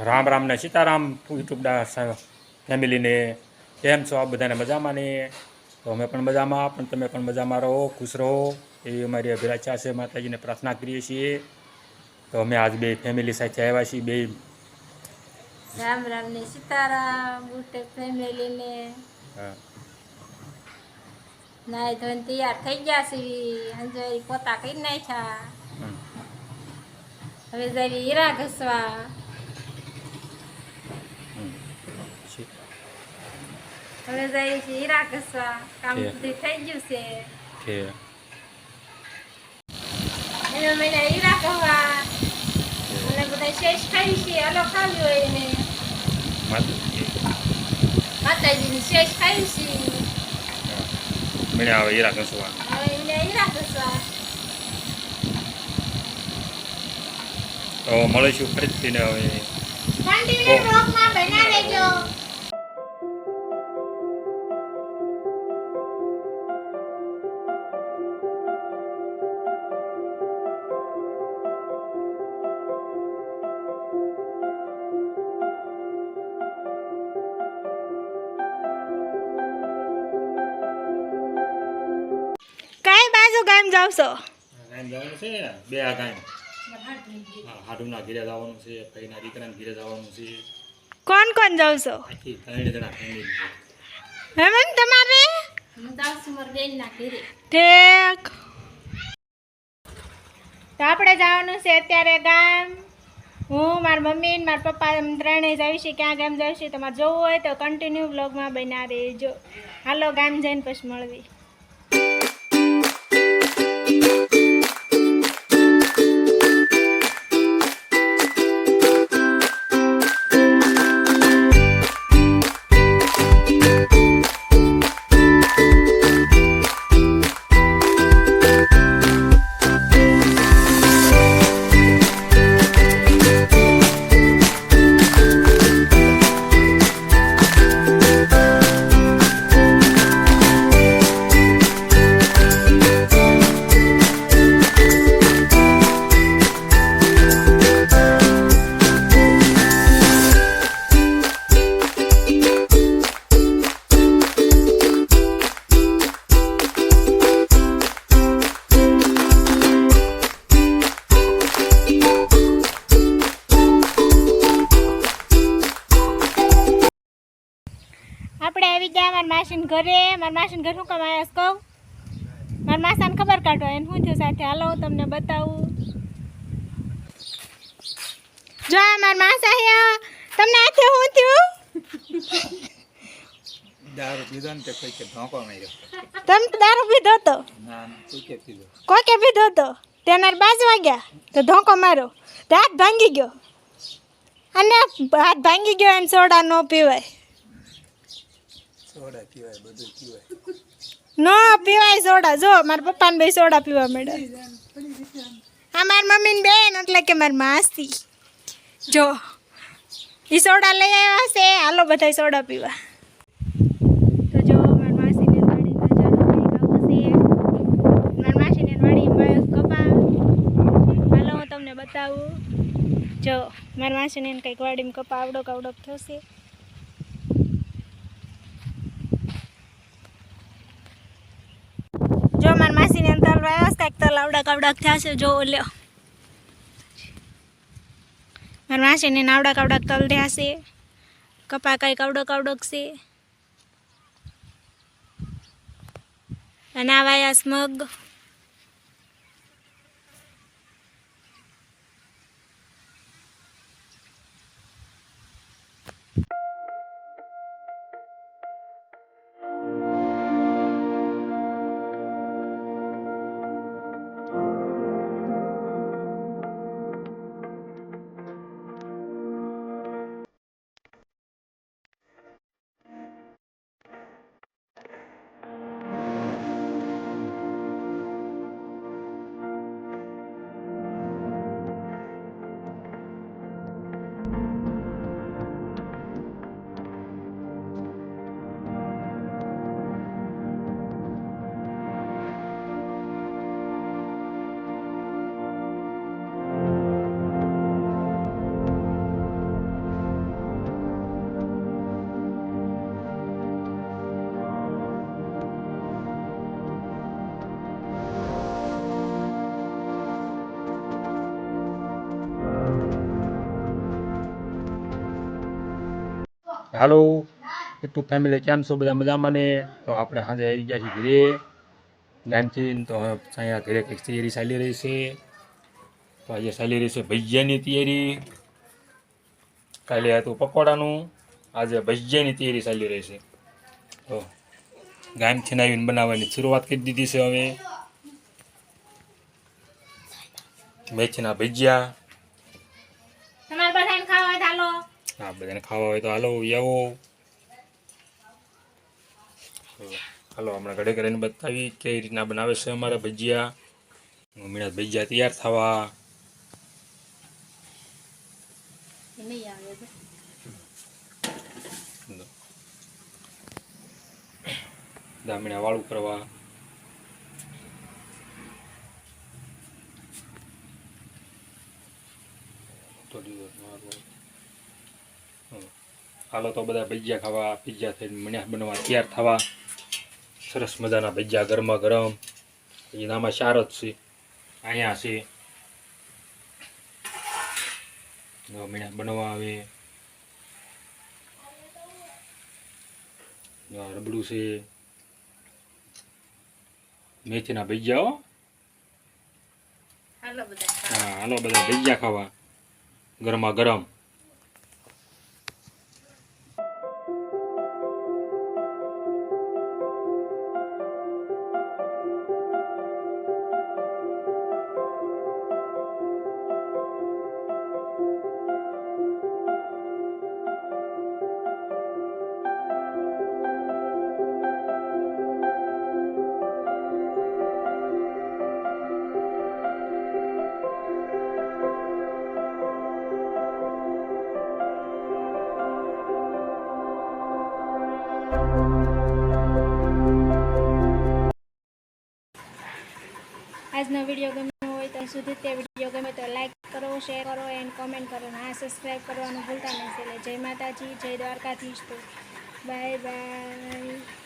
રામ રામ ને સીતારામ યુટ્યુબ ફેમિલીને કેમ છો? આ બધાને મજામાં ને? તો અમે પણ મજામાં, પણ તમે પણ મજામાં રહો, ખુશ રહો એવી અમારી અભિલાષા છે. માતાજીને પ્રાર્થના કરીએ છીએ. તો અમે આજ બે ફેમિલી સાથે આવ્યા છીએ. બે રામ રામ ને સીતારામ યુટ્યુબ ફેમિલીને. નાઈ ધોઈને તૈયાર થઈ ગયા છે. અંજવારી પોતા કરી નાખ્યા. હવે જરી હીરા ઘસવા. હવે જઈ છે હીરા ઘસવા. કામ બધું થઈ ગયું છે. એને મને હીરા કહવા અને બધા શેષ ખાઈ છે. હલો ખાવી હોય એને માતાજીની શેષ ખાઈ છે. મને આવે હીરા ઘસવા. હવે એને હીરા ઘસવા. તો મળીશું ફરીથી ને હવે કન્ટિન્યુ બ્લોગમાં બના રહેજો. કઈ બાજુ ગામ જાવ છો? ગામ જવાનું છે. બે આ ગામ હાડુના ઘીરે જવાનું છે, ભાઈના દીકરાના ઘીરે જવાનું છે. કોણ કોણ જાવ છો? આખી 3 જણા ફેમિલી. હેમન તમારે? હું જાઉં છું મારા બેનના ઘરે. ઠીક. તો આપણે જવાનું છે અત્યારે ગામ. હું મારી મમ્મી ને મારા પપ્પા એમ ત્રણેય જઈશું. ક્યાં ગામ જઈશું તમારે જોવું હોય તો કન્ટિન્યુ બ્લોગમાં બના રહેજો. હાલો ગામ જઈને પછી મળવી. આપણે આવી ગયા મારા માસીને ઘરે. મારા માસીને ઘર શું કામ આવ્યા કહું? મારા માસાને ખબર કાઢો એને શું થયું સાથે. હાલો હું તમને બતાવું. જો મારા માસા તમને આથે શું થયું? દારૂ પીધો ને તે કોઈ કે ધોકો માર્યો. તમે તો દારૂ પીધો હતો? ના કોઈ કે પીધો. કોઈ કે પીધો હતો? તેના બાજ વાગ્યા તો ધોકો માર્યો તો હાથ ભાંગી ગયો. અને હાથ ભાંગી ગયો એને સોડા ન પીવાય. સોડા પીવાય, બધું પીવાય. ન પીવાય સોડા. જો મારા પપ્પાને બે સોડા પીવા મળ્યા. આ મારી મમ્મીને બેન એટલે કે મારી માસી. જો એ સોડા લઈ આવ્યા છે. હાલો બધા સોડા પીવા. તો જો મારી માસીને વાડીમાં ચાલુ થઈ ગયું છે. મારી માસીને વાડીમાં કપા. હાલો હું તમને બતાવું. જો મારી માસીને કંઈક વાડીમાં કપા આવડોક આવડોક થશે. જો મારી માસીને તલ વાવ્યા કંઈક તલ આવડાક આવડાક થયા છે. જો લ્યો મારી માસીને આવડાક આવડાક તલ થયા છે. કપા કંઈક આવડોક આવડોક છે. અને આ વાયા મગ. હાલો યુટ્યુબ ફેમિલી કેમ છો બધા મજામાં ને? તો આપણે સાંજે આવી ગયા છીએ ઘરે ગામથી. તો અહીંયા ઘરે કંઈક તૈયારી ચાલી રહી છે. તો આજે ચાલી રહી છે ભજીયાની તૈયારી. કાલે હતું પકોડાનું, આજે ભજીયાની તૈયારી ચાલી રહી છે. તો ગામથી આવીને બનાવવાની શરૂઆત કરી દીધી છે. હવે મેથીના ભજીયા. તમારે બધાને ખાવા હોય તો હાલો. હા, બધાને ખાવા હોય તો હાલો આવો. હાલો હમણાં ઘડે કરીને બતાવી કઈ રીતના બનાવે છે અમારા ભજીયા. હમણાં ભજીયા તૈયાર થવા. દામણા વાળું કરવા. હાલો તો બધા ભજીયા ખાવા. ભજીયા થઈને મણ્યા બનવા તૈયાર થવા. સરસ મજાના ભજીયા ગરમા ગરમ. એનામાં ચાર જ છે. અહીંયા છે મણ્યા બનવા આવે. રબડું છે. મેથીના ભજીયા. હા હાલો બધા ભજીયા ખાવા ગરમા ગરમ. આજનો વિડીયો ગમ્યો હોય તો સુધી તે વિડીયો ગમે તો લાઈક કરો, શેર કરો એન્ડ કોમેન્ટ કરો. હા, સબસ્ક્રાઈબ કરવાનું ભૂલતા નહીં. જય માતાજી, જય દ્વારકાધીશ. તો બાય બાય.